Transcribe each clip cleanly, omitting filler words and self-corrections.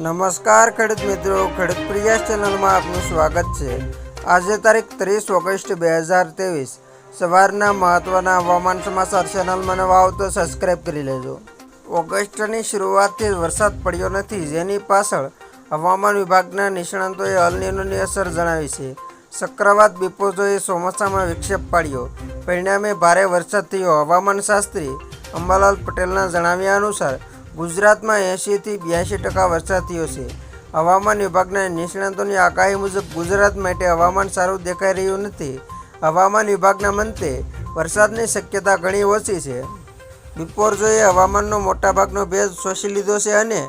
નમસ્કાર ખેડૂત મિત્રો, ખેડૂત પ્રિયાસ ચેનલમાં આપનું સ્વાગત છે। આજે તારીખ 30 ઓગસ્ટ 2023 સવારના મહત્વના હવામાન સમાચાર। ચેનલમાં નવા આવો તો સબસ્ક્રાઈબ કરી લેજો। ઓગસ્ટની શરૂઆતથી વરસાદ પડ્યો નથી, જેની પાછળ હવામાન વિભાગના નિષ્ણાતોએ અલ નીનોની અસર જણાવી છે। ચક્રવાત બિપોજોએ ચોમાસામાં વિક્ષેપ પાડ્યો, પરિણામે ભારે વરસાદ થયો। હવામાન શાસ્ત્રી અંબાલાલ પટેલના જણાવ્યા અનુસાર ગુજરાતમાં 80થી 82% વરસાદ થયો છે। હવામાન વિભાગના નિષ્ણાતોની આગાહી મુજબ ગુજરાત માટે હવામાન સારું દેખાઈ રહ્યું નથી। હવામાન વિભાગના મતે વરસાદની શક્યતા ઘણી ઓછી છે। બિપોરજોએ હવામાનનો મોટાભાગનો ભેજ શોષી લીધો છે અને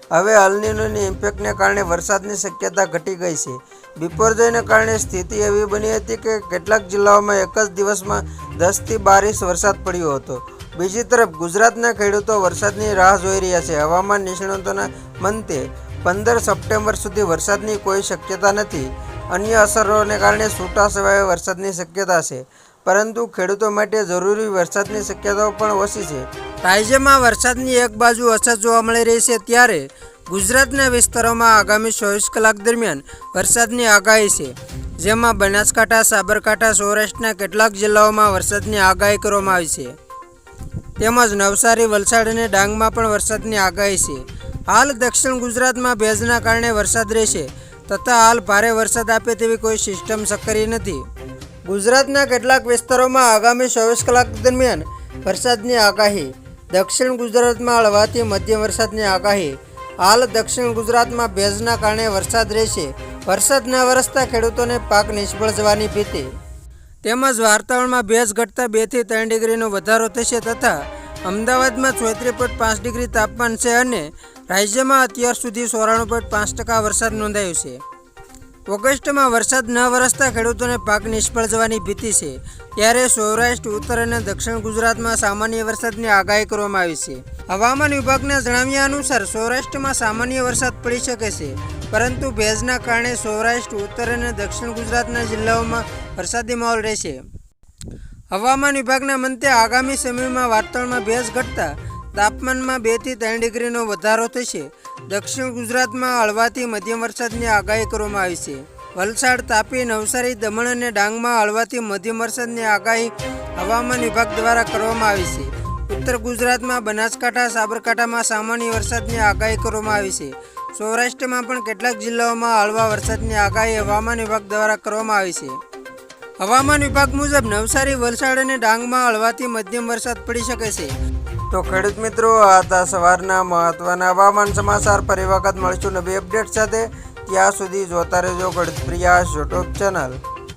હવે અલ નીનોની ઇમ્પેક્ટને કારણે વરસાદની શક્યતા ઘટી ગઈ છે। બિપોરજોયને કારણે સ્થિતિ એવી બની હતી કે કેટલાક જિલ્લાઓમાં એક જ દિવસમાં 10થી 12 ઇંચ વરસાદ પડ્યો હતો। બીજી તરફ ગુજરાતના ખેડૂતો વરસાદની રાહ જોઈ રહ્યા છે। હવામાન નિષ્ણાતોના મતે 15 સપ્ટેમ્બર સુધી વરસાદની કોઈ શક્યતા નથી। અન્ય અસરોને કારણે છૂટાછવાયા વરસાદની શક્યતા છે, પરંતુ ખેડૂતો માટે જરૂરી વરસાદની શક્યતાઓ પણ ઓછી છે। રાજ્યમાં વરસાદની એક બાજુ અછત જોવા મળી રહી છે, ત્યારે ગુજરાતના વિસ્તારોમાં આગામી 24 કલાક દરમિયાન વરસાદની આગાહી છે, જેમાં બનાસકાંઠા, સાબરકાંઠા, સૌરાષ્ટ્રના કેટલાક જિલ્લાઓમાં વરસાદની આગાહી કરવામાં આવી છે। તેમજ નવસારી, વલસાડ અને ડાંગમાં પણ વરસાદની આગાહી છે। હાલ દક્ષિણ ગુજરાતમાં ભેજના કારણે વરસાદ રહેશે, તથા હાલ ભારે વરસાદ આપે તેવી કોઈ સિસ્ટમ સક્રિય નથી। ગુજરાતના કેટલાક વિસ્તારોમાં આગામી 24 કલાક દરમિયાન વરસાદની આગાહી। દક્ષિણ ગુજરાતમાં હળવાથી મધ્યમ વરસાદની આગાહી। હાલ દક્ષિણ ગુજરાતમાં ભેજના કારણે વરસાદ રહેશે। વરસાદ ન વરસતા ખેડૂતોને પાક નિષ્ફળ જવાની ભીતિ। તેમજ વાતાવરણમાં ભેજ ઘટતા 2 થી 3 ડિગ્રીનો વધારો થશે, તથા અમદાવાદમાં 34.5 ડિગ્રી તાપમાન છે અને રાજ્યમાં અત્યાર સુધી 94.5% વરસાદ નોંધાયો છે। ઓગસ્ટમાં વરસાદ ન વરસતા ખેડૂતોને પાક નિષ્ફળ જવાની ભીતિ છે, ત્યારે સૌરાષ્ટ્ર, ઉત્તર અને દક્ષિણ ગુજરાતમાં સામાન્ય વરસાદની આગાહી કરવામાં આવી છે। હવામાન વિભાગના જણાવ્યા અનુસાર સૌરાષ્ટ્રમાં સામાન્ય વરસાદ પડી શકે છે, પરંતુ ભેજના કારણે સૌરાષ્ટ્ર, ઉત્તર અને દક્ષિણ ગુજરાતના જિલ્લાઓમાં વરસાદી માહોલ રહેશે। હવામાન વિભાગના મતે આગામી સમયમાં વાતાવરણમાં ભેજ ઘટતા તાપમાનમાં 2 થી 3 ડિગ્રીનો વધારો થશે। દક્ષિણ ગુજરાતમાં હળવાથી મધ્યમ વરસાદની આગાહી કરવામાં આવી છે। વલસાડ, તાપી, નવસારી, દમણ અને ડાંગમાં હળવાથી મધ્યમ વરસાદની આગાહી હવામાન વિભાગ દ્વારા કરવામાં આવી છે। ઉત્તર ગુજરાતમાં બનાસકાંઠા, સાબરકાંઠામાં સામાન્ય વરસાદની આગાહી કરવામાં આવી છે। સૌરાષ્ટ્રમાં પણ કેટલાક જિલ્લાઓમાં હળવા વરસાદની આગાહી હવામાન વિભાગ દ્વારા કરવામાં આવી છે। હવામાન વિભાગ મુજબ નવસારી, વલસાડ અને ડાંગમાં હળવાથી મધ્યમ વરસાદ પડી શકે છે। તો ખેડૂત મિત્રો, આ હતા સવારના મહત્વના હવામાન સમાચાર। ફરી વખત મળીશું નવી અપડેટ સાથે। ત્યાં સુધી જોતા રહેજો ખેડૂત પ્રિયાસ યુટ્યુબ ચેનલ।